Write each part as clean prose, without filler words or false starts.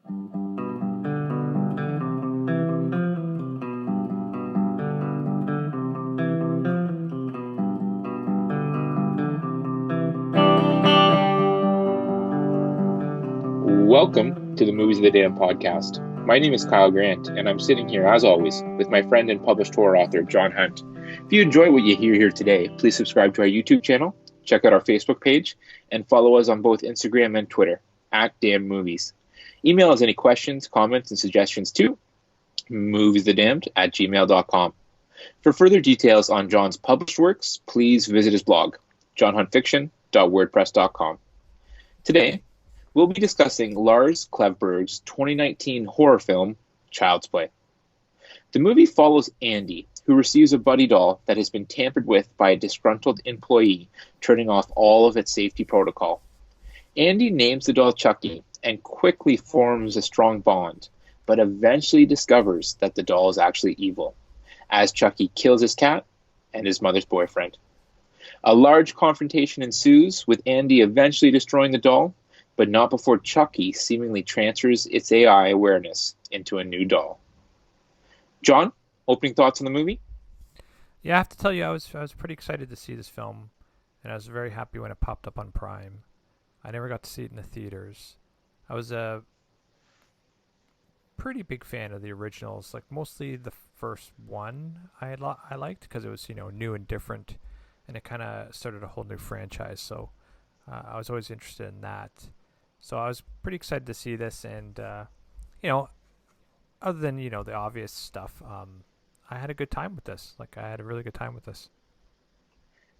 Welcome to the Movies of the Damn podcast. My name is Kyle Grant, and I'm sitting here, as always, with my friend and published horror author, John Hunt. If you enjoy what you hear here today, please subscribe to our YouTube channel, check out our Facebook page, and follow us on both Instagram and Twitter, @DamnMovies. Email us any questions, comments, and suggestions to moviesthedamned@gmail.com. For further details on John's published works, please visit his blog, johnhuntfiction.wordpress.com. Today, we'll be discussing Lars Klevberg's 2019 horror film, Child's Play. The movie follows Andy, who receives a buddy doll that has been tampered with by a disgruntled employee, turning off all of its safety protocol. Andy names the doll Chucky and quickly forms a strong bond, but eventually discovers that the doll is actually evil, as Chucky kills his cat and his mother's boyfriend. A large confrontation ensues, with Andy eventually destroying the doll, but not before Chucky seemingly transfers its AI awareness into a new doll. John, opening thoughts on the movie? Yeah, I have to tell you, I was pretty excited to see this film, and I was very happy when it popped up on Prime. I never got to see it in the theaters. I was a pretty big fan of the originals, like mostly the first one I liked because it was new and different, and it kind of started a whole new franchise. So I was always interested in that. So I was pretty excited to see this, and other than the obvious stuff, I had a good time with this. Like, I had a really good time with this.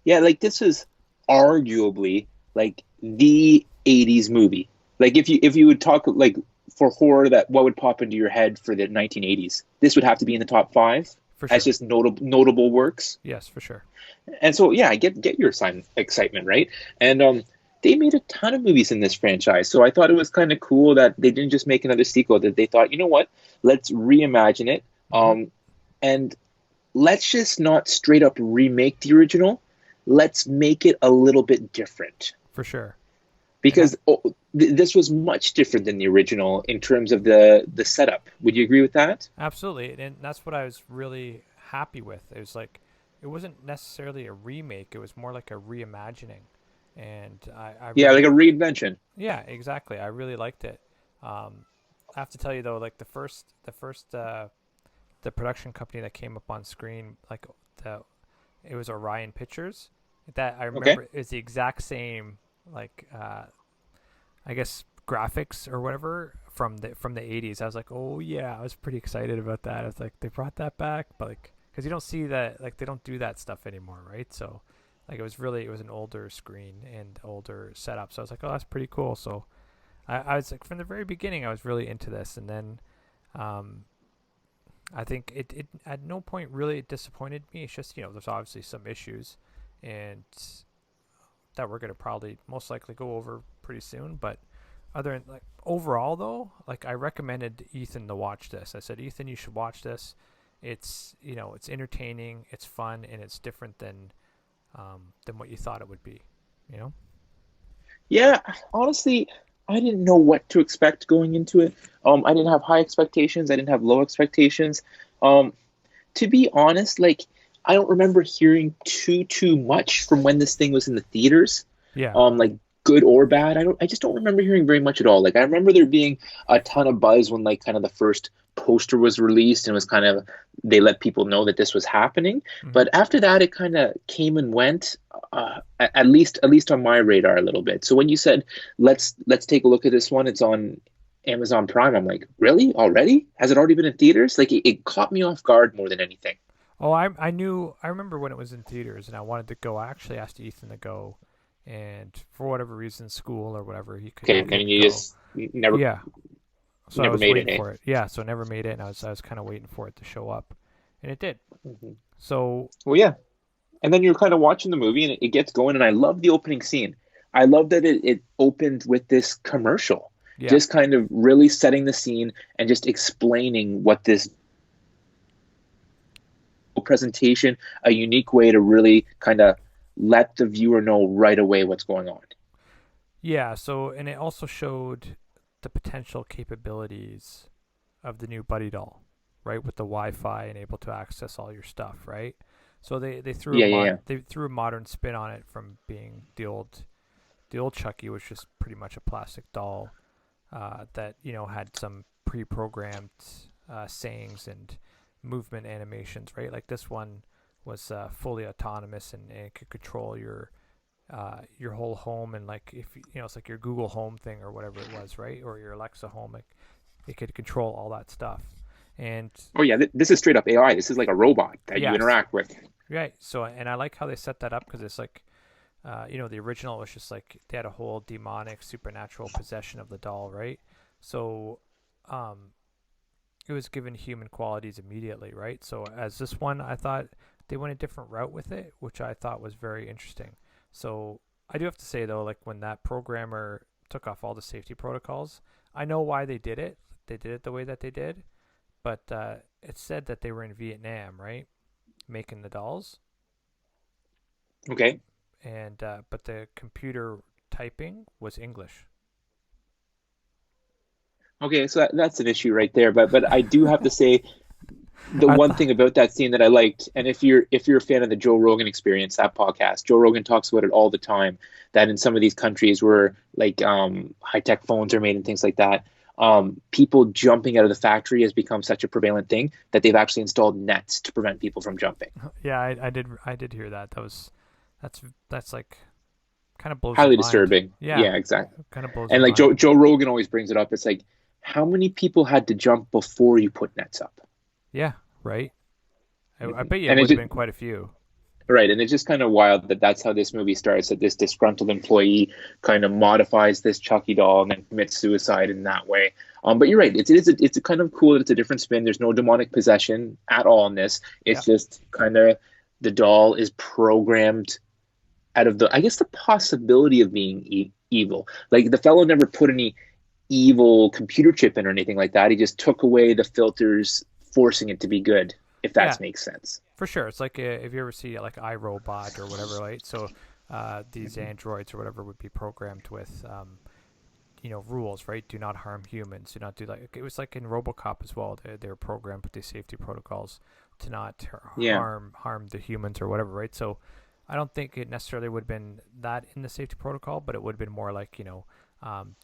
Yeah, like, this is arguably like the 80s movie. Like, if you would talk like for horror, that what would pop into your head for the 1980s, this would have to be in the top 5 for sure. As just notable works. Yes, for sure. And so yeah, I get your excitement, right? And they made a ton of movies in this franchise, so I thought it was kind of cool that they didn't just make another sequel, that they thought, you know what, let's reimagine it, and let's just not straight up remake the original, let's make it a little bit different. For sure. Because this was much different than the original in terms of the setup. Would you agree with that? Absolutely, and that's what I was really happy with. It was like, it wasn't necessarily a remake, it was more like a reimagining. And I really, like a reinvention. Yeah, exactly. I really liked it. I have to tell you though, like the first the production company that came up on screen, like it was Orion Pictures. That I remember is the exact same, like I guess graphics or whatever from the 80s. I was like, oh yeah, I was pretty excited about that. I was like, they brought that back, but like, because you don't see that, like they don't do that stuff anymore, right? So. Like, it was an older screen and older setup. So I was like, oh, that's pretty cool. So I was like, from the very beginning, I was really into this. And then I think it at no point really disappointed me. It's just, there's obviously some issues and that we're going to probably most likely go over pretty soon. But other than, like, overall, though, like, I recommended Ethan to watch this. I said, Ethan, you should watch this. It's, it's entertaining, it's fun, and it's different than what you thought it would be, Yeah, honestly, I didn't know what to expect going into it. I didn't have high expectations. I didn't have low expectations. To be honest, like, I don't remember hearing too much from when this thing was in the theaters. Yeah. Like, good or bad. I just don't remember hearing very much at all. Like, I remember there being a ton of buzz when, like, kind of the first poster was released and was kind of, they let people know that this was happening. But after that, it kind of came and went, at least on my radar a little bit. So when you said, let's take a look at this one, it's on Amazon Prime, I'm like, really? Already? Has it already been in theaters? Like, it caught me off guard more than anything. Oh, I remember when it was in theaters and I wanted to go. I actually asked Ethan to go, and for whatever reason, school or whatever, he could. Okay, and you just never. Yeah. So never I was made waiting it. for it. Yeah, so I never made it, and I was kind of waiting for it to show up, and it did. So. Well, yeah. And then you're kind of watching the movie, and it gets going, and I love the opening scene. I love that it opened with this commercial, just kind of really setting the scene and just explaining what this presentation, a unique way to really kind of let the viewer know right away what's going on. Yeah, so, and it also showed the potential capabilities of the new Buddy doll, right? With the Wi-Fi and able to access all your stuff, right? So they threw Yeah, yeah, yeah. they threw a modern spin on it from being the old Chucky, which was pretty much a plastic doll that had some pre-programmed sayings and movement animations, right? Like this one was fully autonomous and could control your whole home, and like if it's like your Google Home thing or whatever it was, right? Or your Alexa Home, like it could control all that stuff. And Oh yeah, this is straight up AI. This is like a robot that you yes, interact with. right. So and I like how they set that up because it's like the original was just like they had a whole demonic supernatural possession of the doll, right? So um it was given human qualities immediately, right? So as this one, I thought they went a different route with it, which I thought was very interesting. So I do have to say though, like when that programmer took off all the safety protocols, I know why they did it. They did it the way that they did, but it said that they were in Vietnam, right, making the dolls, Okay. and but the computer typing was English. Okay, so that's an issue right there. But I do have to say the I one thought, thing about that scene that I liked, and if you're a fan of the Joe Rogan Experience, that podcast, Joe Rogan talks about it all the time. That in some of these countries where like high tech phones are made and things like that, people jumping out of the factory has become such a prevalent thing that they've actually installed nets to prevent people from jumping. yeah, I did hear that. That's like kind of blows your Highly mind. disturbing. Yeah, Yeah, exactly. kind of blows And your like mind. Joe Rogan always brings it up. It's like, how many people had to jump before you put nets up? Yeah, right. I bet you it And it would have just been quite a few. right, and it's just kind of wild that that's how this movie starts. That this disgruntled employee kind of modifies this Chucky doll and then commits suicide in that way. But you're right. It's a kind of cool that it's a different spin. There's no demonic possession at all in this. Yeah, It's just kind of the doll is programmed out of the, I guess, the possibility of being evil. Like the fellow never put any evil computer chip in or anything like that. He just took away the filters, forcing it to be good. If yeah, that makes sense. for sure. It's like if you ever see like iRobot or whatever, right? So these androids or whatever would be programmed with rules, right? Do not harm humans. Do not do like it was like in RoboCop as well. They were programmed with these safety protocols to not Yeah. harm the humans or whatever, right? So I don't think it necessarily would have been that in the safety protocol, but it would have been more like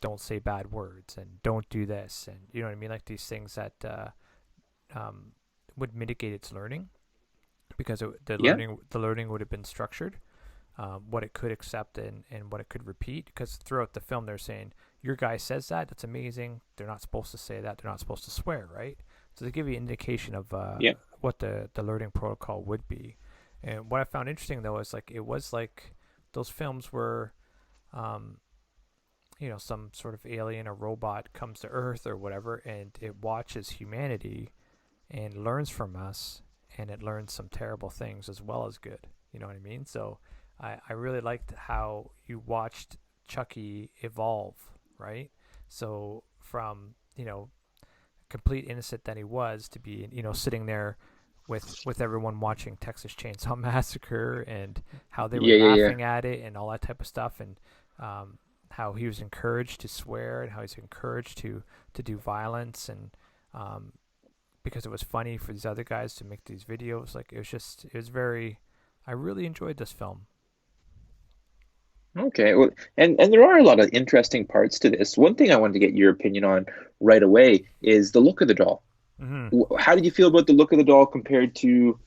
don't say bad words and don't do this, and you know what I mean, like these things that um, would mitigate its learning because Yeah. the learning would have been structured, what it could accept and what it could repeat. Because throughout the film, they're saying your guy says that's amazing. They're not supposed to say that. They're not supposed to swear, right? So they give you an indication of Yeah. what the learning protocol would be. And what I found interesting though is like it was like those films were, um, some sort of alien or robot comes to Earth or whatever, and it watches humanity and learns from us, and it learns some terrible things as well as good. You know what I mean? So I really liked how you watched Chucky evolve, right? So from, complete innocent that he was to be, sitting there with everyone watching Texas Chainsaw Massacre and how they were Yeah. Yeah. Yeah. laughing at it and all that type of stuff, and how he was encouraged to swear and how he's encouraged to do violence, and um, because it was funny for these other guys to make these videos. Like it was very. I really enjoyed this film. Okay. Well, and there are a lot of interesting parts to this. One thing I wanted to get your opinion on right away is the look of the doll. Hmm. How did you feel about the look of the doll compared to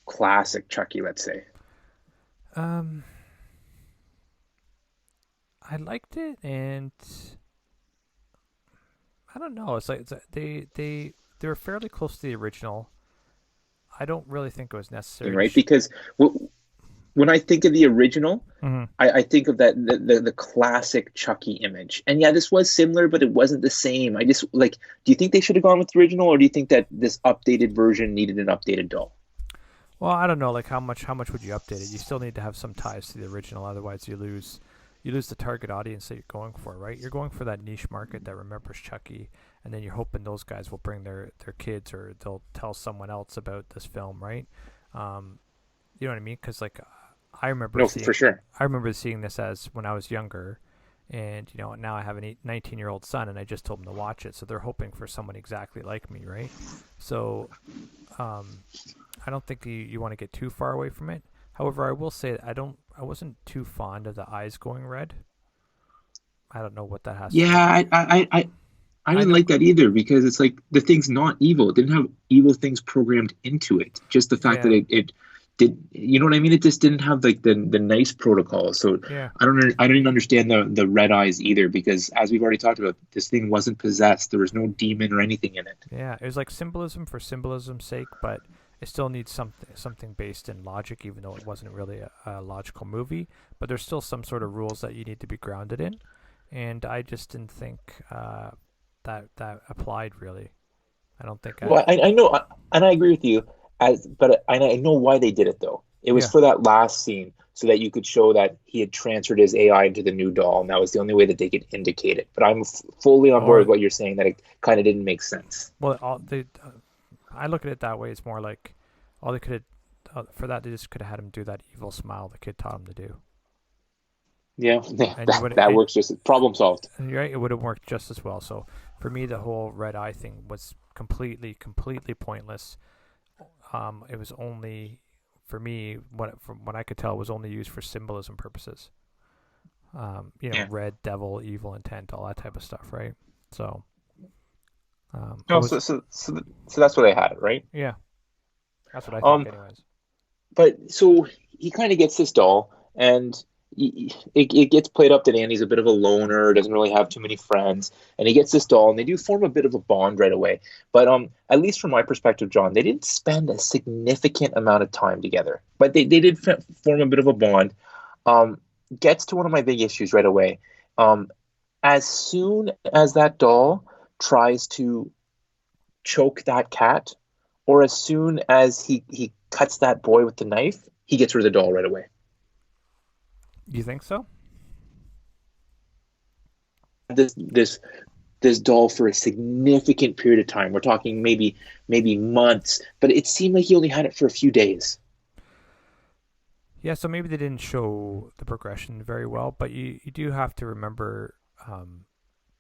classic Chucky, let's say? Um, I liked it, and I don't know. It's like they were fairly close to the original. I don't really think it was necessary to. Right? Because when I think of the original, Hmm. I think of that the classic Chucky image. And yeah, this was similar, but it wasn't the same. I just like, do you think they should have gone with the original, or do you think that this updated version needed an updated doll? Well, I don't know. Like how much would you update it? You still need to have some ties to the original, otherwise you lose the target audience that you're going for, right? You're going for that niche market that remembers Chucky, and then you're hoping those guys will bring their kids or they'll tell someone else about this film, right? Um, you know what I mean? Because like I remember No, for seeing sure. I remember seeing this as when I was younger, And now I have an 19-year-old son, and I just told him to watch it, so they're hoping for someone exactly like me, right? So um, I don't think you want to get too far away from it. However, I will say that I wasn't too fond of the eyes going red. I don't know what that has to Yeah, do. I I didn't know. like that either because it's like the thing's not evil. It didn't have evil things programmed into it. Just the fact that Yeah, it did, you know what I mean? It just didn't have like the nice protocol. So yeah, I don't even understand the red eyes either because as we've already talked about, this thing wasn't possessed. There was no demon or anything in it. yeah. It was like symbolism for symbolism's sake, but it still needs something based in logic, even though it wasn't really a logical movie. But there's still some sort of rules that you need to be grounded in, and I just didn't think that applied really. I don't think Well, I know, and I agree with you. But I know why they did it though. It was yeah. for that last scene, so that you could show that he had transferred his AI into the new doll, and that was the only way that they could indicate it. But I'm fully on board with Or what you're saying that it kind of didn't make sense. well, I look at it that way. It's more like all they could have for that they just could have had him do that evil smile the kid taught him to do, Yeah, and you would that works. Just problem solved. and you're right, it would have worked just as well. So for me, the whole red eye thing was completely pointless. It was only for me, from what I could tell, it was only used for symbolism purposes. Yeah. Red, devil, evil intent, all that type of stuff, right? So I No, was, so that's what I had, right? yeah, that's what I think, Um, anyways. but so he kind of gets this doll, and it gets played up that Andy's a bit of a loner, doesn't really have too many friends, and he gets this doll, and they do form a bit of a bond right away. But at least from my perspective, John, they didn't spend a significant amount of time together, but they did form a bit of a bond. Um, Gets to one of my big issues right away. Um, as soon as that doll tries to choke that cat, or as soon as he cuts that boy with the knife, he gets rid of the doll right away. You think so? This this doll for a significant period of time. We're talking maybe months, but it seemed like he only had it for a few days. Yeah, so maybe they didn't show the progression very well, but you do have to remember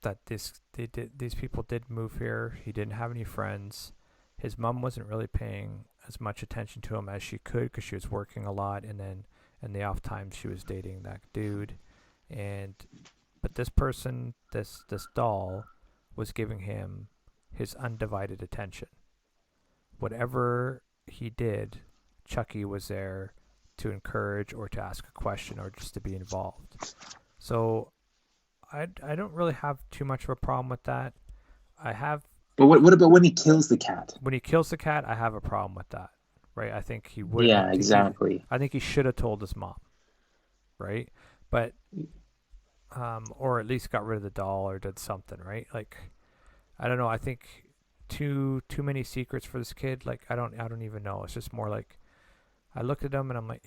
that these people did move here. He didn't have any friends. His mom wasn't really paying as much attention to him as she could because she was working a lot, and then in the off time she was dating that dude. And but this person, this doll, was giving him his undivided attention. Whatever he did, Chucky was there to encourage or to ask a question or just to be involved. So I don't really have too much of a problem with that. I have But what about when he kills the cat? when he kills the cat, I have a problem with that. Right? I think he would Yeah, exactly. I think he should have told his mom, right? But or at least got rid of the doll or did something, right? Like I don't know, I think too many secrets for this kid. Like I don't even know. It's just more like I looked at him and I'm like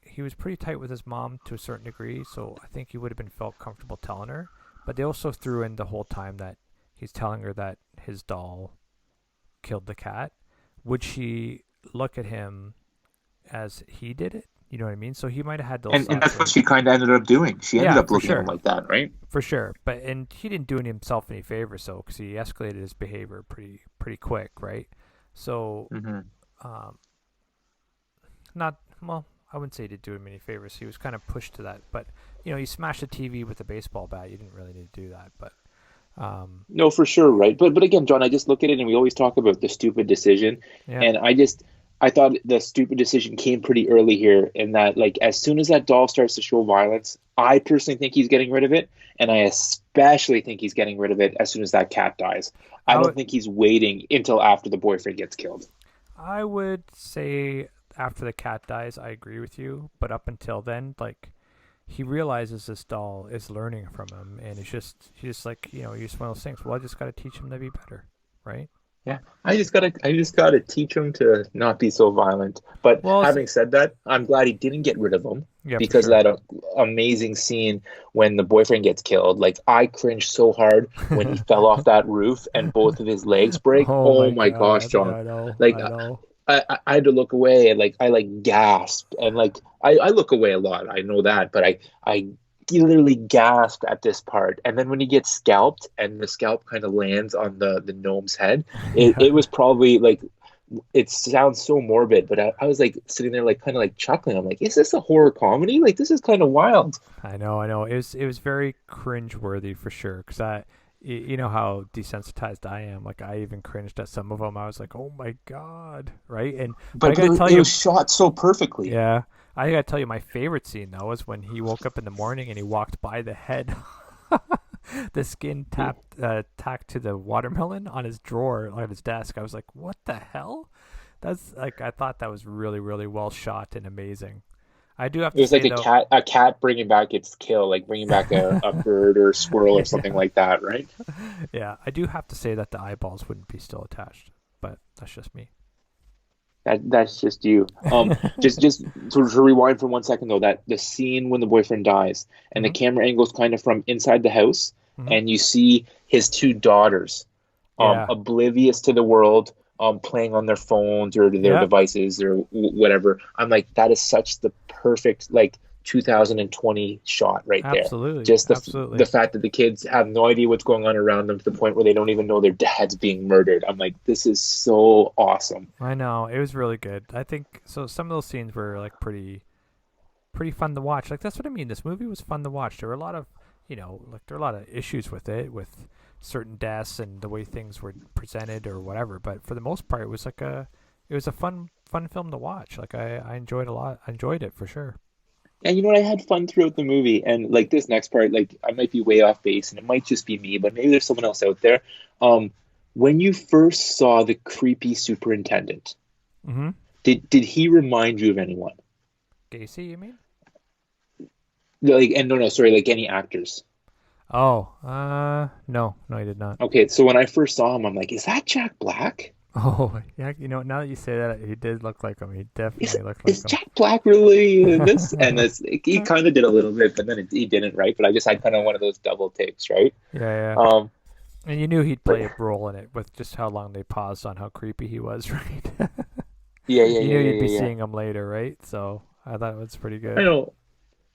he was pretty tight with his mom to a certain degree, so I think he would have been felt comfortable telling her. But they also threw in the whole time that he's telling her that his doll killed the cat. Would she look at him as he did it? You know what I mean? So he might have had those And thoughts that's what in. she kind of ended up doing. She ended Yeah, up for looking at him sure, like that, right? for sure. But and he didn't do himself any favors, though, because he escalated his behavior pretty quick, right? So Hmm. um, not well. I wouldn't say he did do him any favors. He was kind of pushed to that, but he smashed the TV with a baseball bat. You didn't really need to do that, but um, No, for sure, right? But again, John, I just look at it and we always talk about the stupid decision, yeah. and I thought the stupid decision came pretty early here in that like as soon as that doll starts to show violence, I personally think he's getting rid of it, and I especially think he's getting rid of it as soon as that cat dies. I I don't would think he's waiting until after the boyfriend gets killed. I would say after the cat dies, I agree with you, but up until then, like he realizes this doll is learning from him, and he's just like he's one of those things. Well, I just got to teach him to be better, right? Yeah, I just gotta teach him to not be so violent. But Well, having said that, I'm glad he didn't get rid of him yeah, for because of sure. that amazing scene when the boyfriend gets killed. Like I cringed so hard when he fell off that roof and both of his legs break. Oh Oh my my gosh, god! John! Yeah, I know, Like I know. I had to look away and like I like gasped and like I look away a lot. I know that, but I literally gasped at this part. And then when he gets scalped and the scalp kind of lands on the gnome's head, it Yeah. was probably like, it sounds so morbid, but I was like sitting there like kind of like chuckling. I'm like, is this a horror comedy? Like this is kind of wild. I know, I know. It was very cringe-worthy for sure. Cause you know how desensitized I am. Like I even cringed at some of them. I was like, oh my god, right? But I But gotta tell it was you, shot so perfectly. yeah, I gotta tell you, my favorite scene though was when he woke up in the morning and he walked by the head, the skin tacked to the watermelon on his drawer on his desk. I was like, what the hell? That's like I thought that was really really well shot and amazing. I do have It to was like say though, a cat bringing back its kill, like bringing back a bird or a squirrel or something yeah, like that, right? yeah, I do have to say that the eyeballs wouldn't be still attached, but that's just me. That's just you. Just to rewind for 1 second though, that the scene when the boyfriend dies and the Hmm. camera angles kind of from inside the house, Hmm. and you see his two daughters, Yeah, oblivious to the world, playing on their phones or their yeah, devices or whatever. I'm like, that is such the perfect like 2020 shot right there. absolutely, Just the absolutely. fact that the kids have no idea what's going on around them to the point where they don't even know their dad's being murdered. I'm like, this is so awesome. I know it was really good. I think so. Some of those scenes were like pretty fun to watch. Like that's what I mean. This movie was fun to watch. There were a lot of, like there were a lot of issues with it, with certain deaths and the way things were presented or whatever. But for the most part, it was a fun film to watch. Like I enjoyed a lot. I enjoyed it for sure. And you know what? I had fun throughout the movie. And like this next part, like I might be way off base and it might just be me, but maybe there's someone else out there. Um, when you first saw the creepy superintendent, Mm-hmm. did he remind you of anyone? Gacy, you mean? Like, and no, no, sorry, like any actors. Oh, no, no, I did not. Okay, so when I first saw him, I'm like, is that Jack Black? Oh, yeah. Now that you say that, he did look like him. He Is definitely looked like is him. Jack Black really in this? And this, he kind of did a little bit, but then he didn't, right? But I just had kind of one of those double takes, right? Yeah, yeah. Um, And you knew he'd but play a role in it with just how long they paused on how creepy he was, right? yeah, yeah, You yeah, knew yeah, you'd be yeah, yeah. seeing him later, right? So I thought it was pretty I good. know.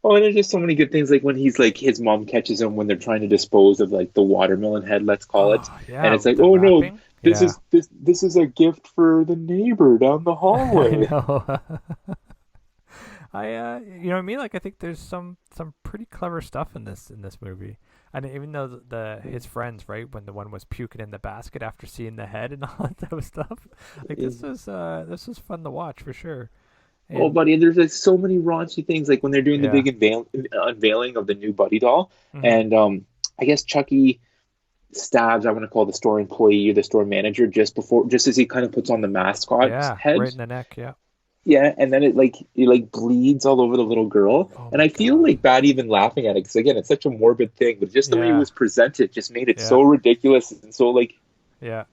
Oh, and there's just so many good things, like when he's like his mom catches him when they're trying to dispose of like the watermelon head, let's call it, Oh, and yeah, it's like, the oh no, rapping. Yeah, this is a gift for the neighbor down the I hallway. know. You know what I mean? Like, I think there's some pretty clever stuff in this movie. And even though his friends, right, when the one was puking in the basket after seeing the head and all that type of stuff, like this was fun to watch for sure. Oh, And buddy, there's like so many raunchy things, like when they're doing the yeah, big unveiling of the new Buddy doll, hmm, and I guess Chucky stabs, I want to call the store employee or the store manager just as he kind of puts on the mascot's yeah, head. right in the neck. Yeah. Yeah, and then it like bleeds all over the little girl, Oh and my I feel god. like bad even laughing at it because again, it's such a morbid thing, but just the way it Yeah, was presented just made it yeah, so ridiculous and so like yeah.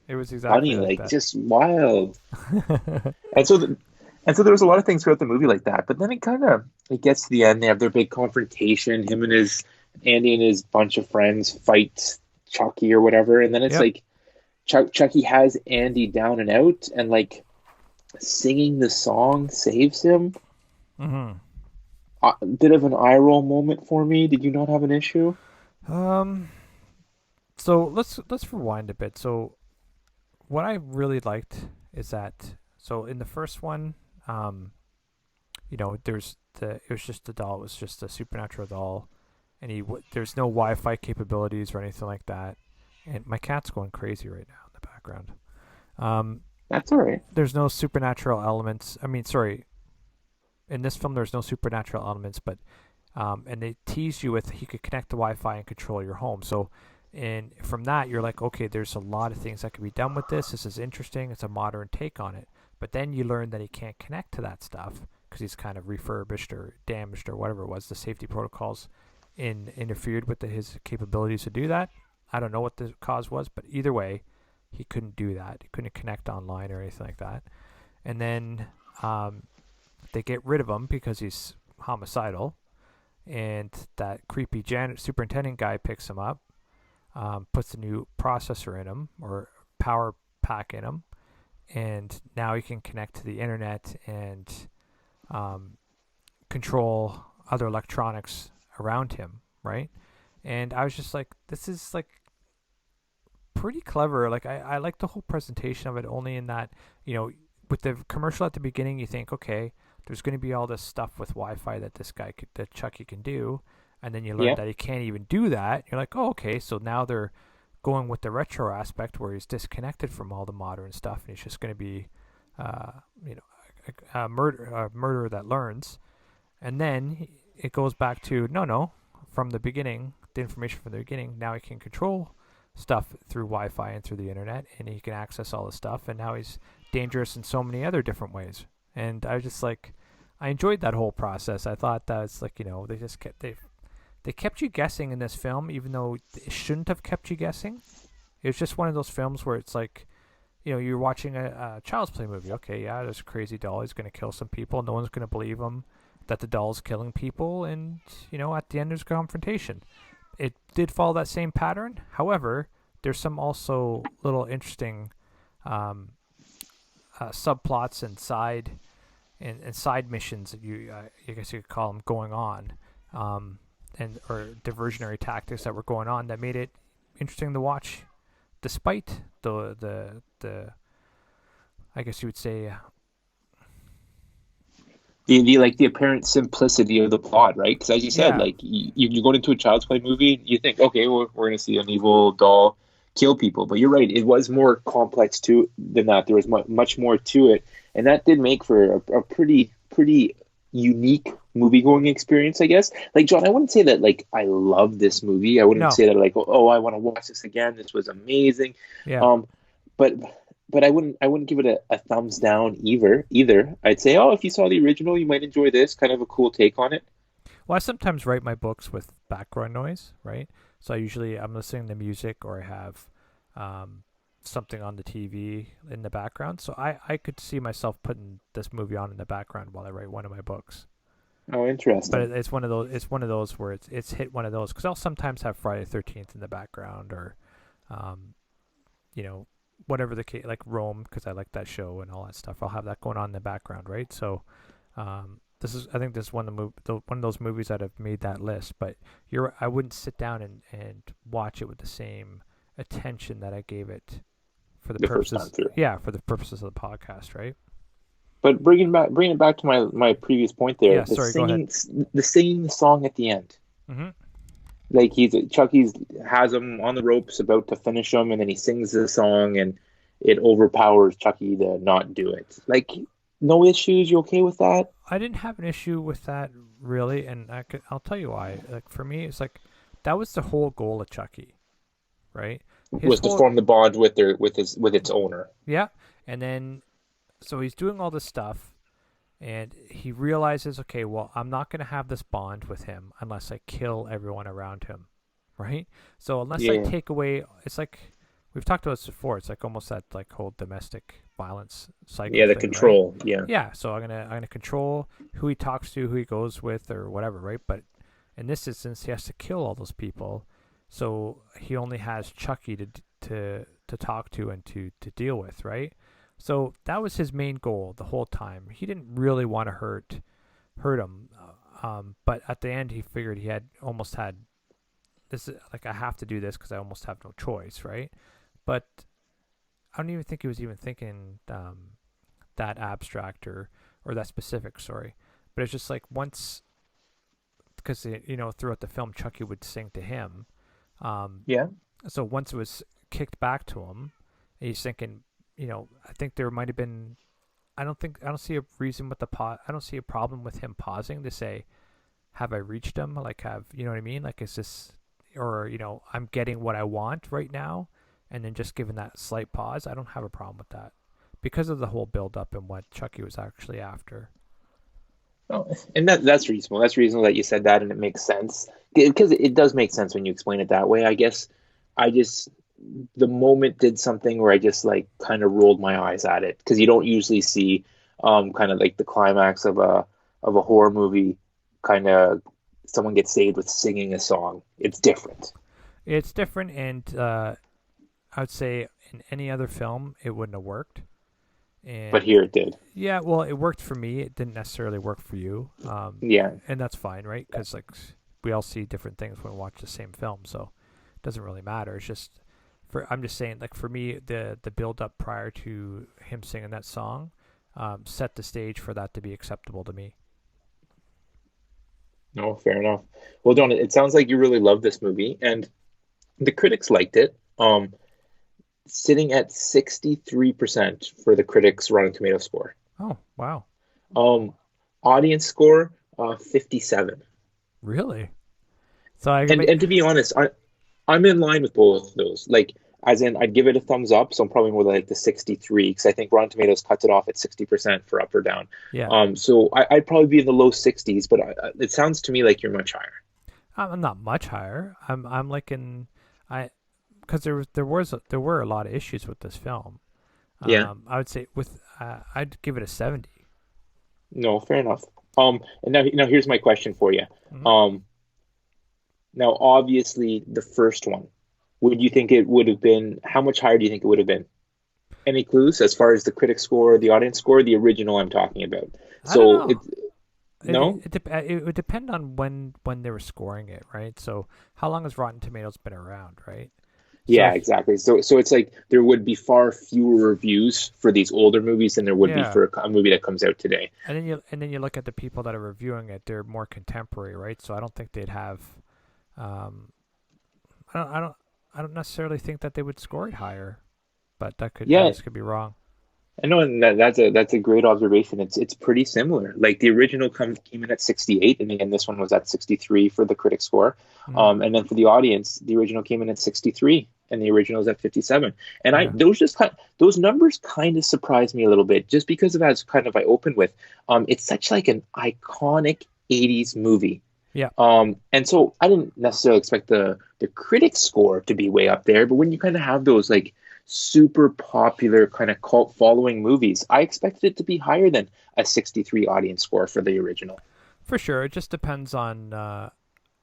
It was exactly funny, like like that. just wild. And so there was a lot of things throughout the movie like that, but then it gets to the end. They have their big confrontation. Him and his Andy and his bunch of friends fight Chucky or whatever, and then it's Yep. like Chucky has Andy down and out, and like singing the song saves him. Hmm. A bit of an eye roll moment for me. Did you not have an issue? Um. So let's rewind a bit. So what I really liked is that in the first one, um, there's it was just a doll. It was just a supernatural doll, and there's no Wi-Fi capabilities or anything like that. And my cat's going crazy right now in the background. Um, That's all right. there's no supernatural elements. I mean, sorry, in this film there's no supernatural elements, but and they tease you with he could connect to Wi-Fi and control your home. So, and from that you're like, okay, there's a lot of things that can be done with this. This is interesting. It's a modern take on it. But then you learn that he can't connect to that stuff because he's kind of refurbished or damaged or whatever it was. The safety protocols interfered with his capabilities to do that. I don't know what the cause was, but either way, he couldn't do that. He couldn't connect online or anything like that. And then um, they get rid of him because he's homicidal, and that creepy superintendent guy picks him up, puts a new processor in him or power pack in him, and now he can connect to the internet and um, control other electronics around him, right? And I was just like, this is like pretty clever. Like I like the whole presentation of it, only in that, with the commercial at the beginning, you think, okay, there's going to be all this stuff with Wi-Fi that that Chucky can do, and then you learn Yeah. that he can't even do that. You're like, oh, okay, so now they're going with the retro aspect where he's disconnected from all the modern stuff, and he's just going to be, uh, you know, a murderer that learns. And then it goes back to no, from the beginning, the information from the beginning. Now he can control stuff through Wi-Fi and through the internet, and he can access all the stuff. And now he's dangerous in so many other different ways. And I was just like, I enjoyed that whole process. I thought that it's like, they kept you guessing in this film, even though it shouldn't have kept you guessing. It was just one of those films where it's like, you're watching a Child's Play movie. Okay, yeah, there's a crazy doll. He's going to kill some people. No one's going to believe him that the doll's killing people. And, at the end, there's confrontation. It did follow that same pattern. However, there's some also little interesting subplots and side missions that I guess you could call them, going on, or diversionary tactics that were going on that made it interesting to watch, despite the I guess you would say the apparent simplicity of the plot, right? Because as you said, yeah. like you go into a Child's Play movie, you think, okay, we're going to see an evil doll kill people, but you're right, it was more complex than that. There was much more to it, and that did make for a pretty unique movie going experience, I guess. Like, John, I wouldn't say that like I love this movie. I wouldn't No. say that like, oh, I want to watch this again. This was amazing. Yeah. But I wouldn't give it a thumbs down either. I'd say, oh, if you saw the original, you might enjoy this. Kind of a cool take on it. Well, I sometimes write my books with background noise, right? So I'm listening to music, or I have something on the TV in the background. So I could see myself putting this movie on in the background while I write one of my books. Oh, interesting. But it's one of those. It's one of those where it's hit one of those, because I'll sometimes have Friday the 13th in the background, or, whatever the case, like Rome, because I like that show and all that stuff. I'll have that going on in the background, right? So, I think this is one of those movies that have made that list. But I wouldn't sit down and watch it with the same attention that I gave it for the first time purposes. through. Yeah, for the purposes of the podcast, right? But bringing it back to my previous point there, Yeah, sorry, go ahead. The singing the song at the end. Mm-hmm. Like Chucky's has him on the ropes, about to finish him, and then he sings the song, and it overpowers Chucky to not do it. Like, no issues. You okay with that? I didn't have an issue with that really, and I'll tell you why. Like, for me, it's like that was the whole goal of Chucky, right? Was to form the bond with its owner. Yeah, and then so he's doing all this stuff, and he realizes, okay, well, I'm not going to have this bond with him unless I kill everyone around him, right? So unless I take away, it's like we've talked about this before. It's like almost that like whole domestic violence cycle. Yeah, the thing, control. Right? Yeah. Yeah. So I'm gonna control who he talks to, who he goes with, or whatever, right? But in this instance, he has to kill all those people, so he only has Chucky to talk to and to deal with, right? So that was his main goal the whole time. He didn't really want to hurt him, but at the end he figured he almost had this. Like, I have to do this because I almost have no choice, right? But I don't even think he was even thinking that abstract or that specific. Sorry, but it's just like once, because throughout the film Chucky would sing to him. Yeah. So once it was kicked back to him, he's thinking, I think there might have been. I don't see a reason with I don't see a problem with him pausing to say, "Have I reached him?" Like, you know what I mean? Like, is this, or I'm getting what I want right now, and then just giving that slight pause. I don't have a problem with that because of the whole build up and what Chucky was actually after. Oh, and that's reasonable. That's reasonable that you said that, and it makes sense because it does make sense when you explain it that way. I guess the moment did something where I just like kind of rolled my eyes at it, because you don't usually see kind of like the climax of a horror movie, kind of someone gets saved with singing a song. It's different. It's different, and I would say in any other film it wouldn't have worked. But And here it did. yeah, well, it worked for me. It didn't necessarily work for you. Yeah. And that's fine, right? Because like we all see different things when we watch the same film, so it doesn't really matter. It's just I'm just saying, like for me, the build up prior to him singing that song set the stage for that to be acceptable to me. No, fair enough. Well, Don, it sounds like you really love this movie, and the critics liked it. Sitting at 63% for the critics' Rotten Tomato score. Oh, wow. Um, Audience score, 57. Really? So I can And make. to be honest, I'm in line with both of those. Like, as in, I'd give it a thumbs up, so I'm probably more like the 63 because I think Rotten Tomatoes cuts it off at 60% for up or down. Yeah, So I'd probably be in the low 60s, but it sounds to me like you're much higher. I'm not much higher. I'm like in I because there were a lot of issues with this film. Yeah, I would say with I'd give it a 70. no, fair enough. And now here's my question for you. Hmm. Um, Now obviously the first one, would you think it would have been? How much higher do you think it would have been? Any clues as far as the critic score, the audience score, the original I'm talking about? I don't So know. it no. It would depend on when they were scoring it, right? So how long has Rotten Tomatoes been around, right? So Yeah, if exactly. So it's like there would be far fewer reviews for these older movies than there would be yeah, for a movie that comes out today. and then you look at the people that are reviewing it; they're more contemporary, right? So I don't think they'd have. Um, I don't I don't I don't necessarily think that they would score it higher, but I Yeah, just could be wrong. I know, and that's a great observation. It's pretty similar. Like the original came in at 68, and again, this one was at 63 for the critic score. Hmm. And then for the audience, the original came in at 63, and the original is at 57. And Yeah, those numbers kind of surprised me a little bit, just because of as kind of I opened with, it's such like an iconic 80s movie. yeah, And so I didn't necessarily expect the critic score to be way up there, but when you kind of have those like super popular kind of cult following movies, I expected it to be higher than a 63 audience score for the original. for sure. It just depends on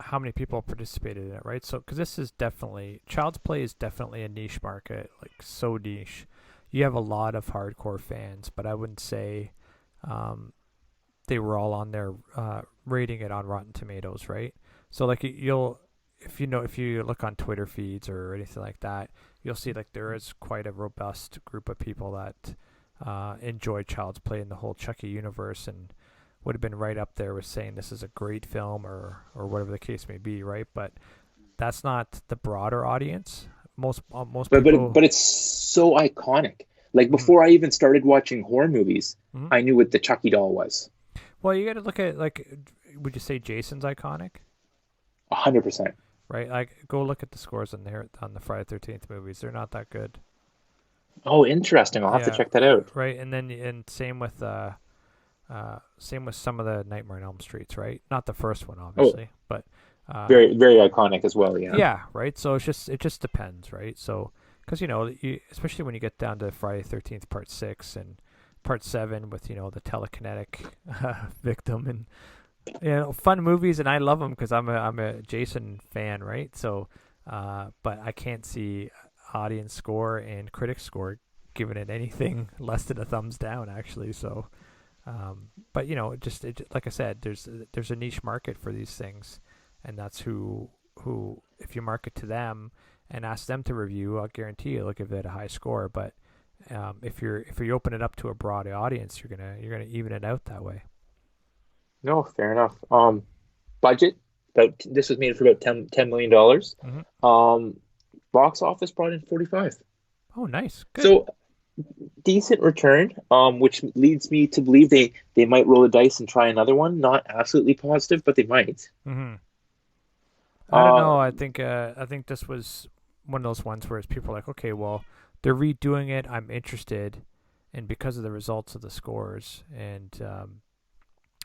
how many people participated in it, right? So, because this is definitely Child's Play is definitely a niche market, like so niche. You have a lot of hardcore fans, but I wouldn't say um, they were all on there rating it on Rotten Tomatoes, right? So, like you'll if you look on Twitter feeds or anything like that, you'll see like there is quite a robust group of people that enjoy Child's Play and the whole Chucky universe and would have been right up there with saying this is a great film or whatever the case may be, right? But that's not the broader audience. Most But people. it's so iconic. Like Mhm. before I even started watching horror movies, Mhm. I knew what the Chucky doll was. Well, you got to look at like, would you say Jason's iconic? 100%. Right, like go look at the scores on the Friday 13th movies. They're not that good. Oh, interesting. I'll have to Yeah, check that out. right. And then and same with some of the Nightmare on Elm Streets, right? Not the first one, Oh, obviously, but very, very iconic as well. Yeah. yeah, right. So it just depends, right? So because especially when you get down to Friday 13th Part 6 and Part 7 with the telekinetic victim and fun movies, and I love them because I'm a Jason fan, right? So, but I can't see audience score and critic score giving it anything less than a thumbs down, actually. So, but like I said, there's a niche market for these things, and that's who if you market to them and ask them to review, I'll guarantee you they'll give it a high score. But if you open it up to a broad audience, you're gonna even it out that way. No, fair enough. Budget. This was made for about $10 million dollars. Hmm. Um, Box office brought in 45. Oh, nice, good. So decent return, which leads me to believe they might roll the dice and try another one. Not absolutely positive, but they might. Hmm. I don't Uh, know. I think this was one of those ones where people are like, okay, well, they're redoing it. I'm interested, and because of the results of the scores, and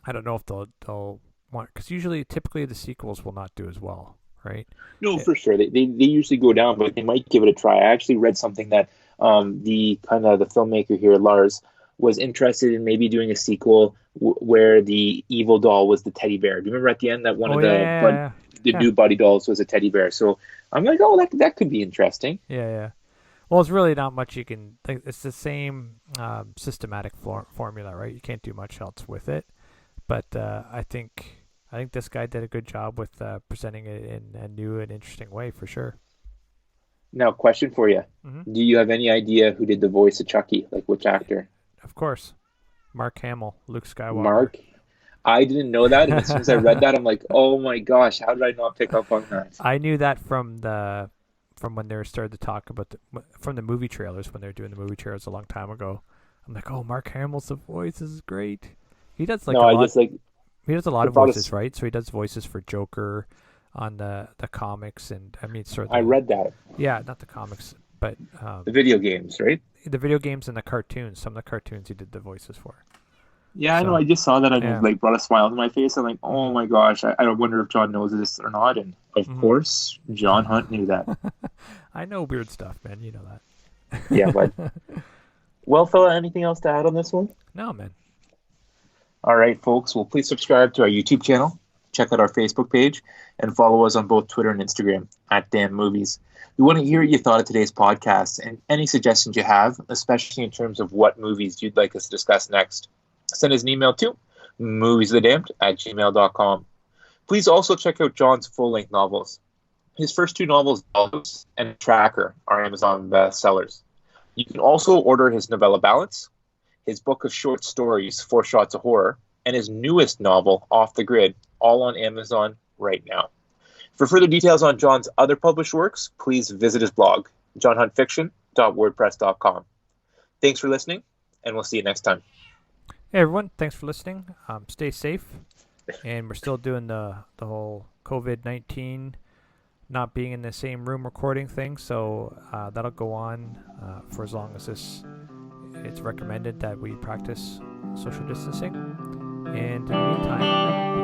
I don't know if they'll want because typically the sequels will not do as well, right? no, Yeah. for sure. They usually go down, but they might give it a try. I actually read something that the kind of the filmmaker here, Lars, was interested in maybe doing a sequel where the evil doll was the teddy bear. Do you remember at the end that one Oh of yeah, the yeah, new Buddy dolls was a teddy bear? So I'm like, oh, that could be interesting. yeah, yeah. Well, it's really not much you can. It's the same systematic formula, right? You can't do much else with it. But I think this guy did a good job with presenting it in a new and interesting way for sure. Now, question for you: Hmm. Do you have any idea who did the voice of Chucky? Like which actor? Of course, Mark Hamill, Luke Skywalker. Mark? I didn't know that, and as soon as I read that, I'm like, oh my gosh, how did I not pick up on that? I knew that from when they started to talk about from the movie trailers when they were doing the movie trailers a long time ago. I'm like, oh, Mark Hamill's the voice. This is great. He does like No, a I lot. just like He does a lot the of thought of voices, right? So he does voices for Joker on the comics, and I mean, sort of I read that yeah, not the comics, but the video games, right? the video games and the cartoons. Some of the cartoons he did the voices for. Yeah, I know. So I just saw that and it yeah. like brought a smile to my face. I'm like, oh Hmm. my gosh, I wonder if John knows this or not. And of Hmm. course, John Hunt knew that. I know weird stuff, man. You know Yeah, but that. well, fella, anything else to add on this one? No, man. All right, folks. Well, please subscribe to our YouTube channel, check out our Facebook page, and follow us on both Twitter and Instagram at Damn Movies. We want to hear what you thought of today's podcast and any suggestions you have, especially in terms of what movies you'd like us to discuss next. Send us an email to moviesthedamned@gmail.com. Please also check out John's full-length novels. His first two novels, Dollars and Tracker, are Amazon bestsellers. You can also order his novella Balance, his book of short stories, Four Shots of Horror, and his newest novel, Off the Grid, all on Amazon right now. For further details on John's other published works, please visit his blog, johnhuntfiction.wordpress.com. Thanks for listening, and we'll see you next time. Hey everyone, thanks for listening. Stay safe, and we're still doing the whole COVID-19 not being in the same room recording thing, so that'll go on for as long as it's recommended that we practice social distancing. And in the meantime,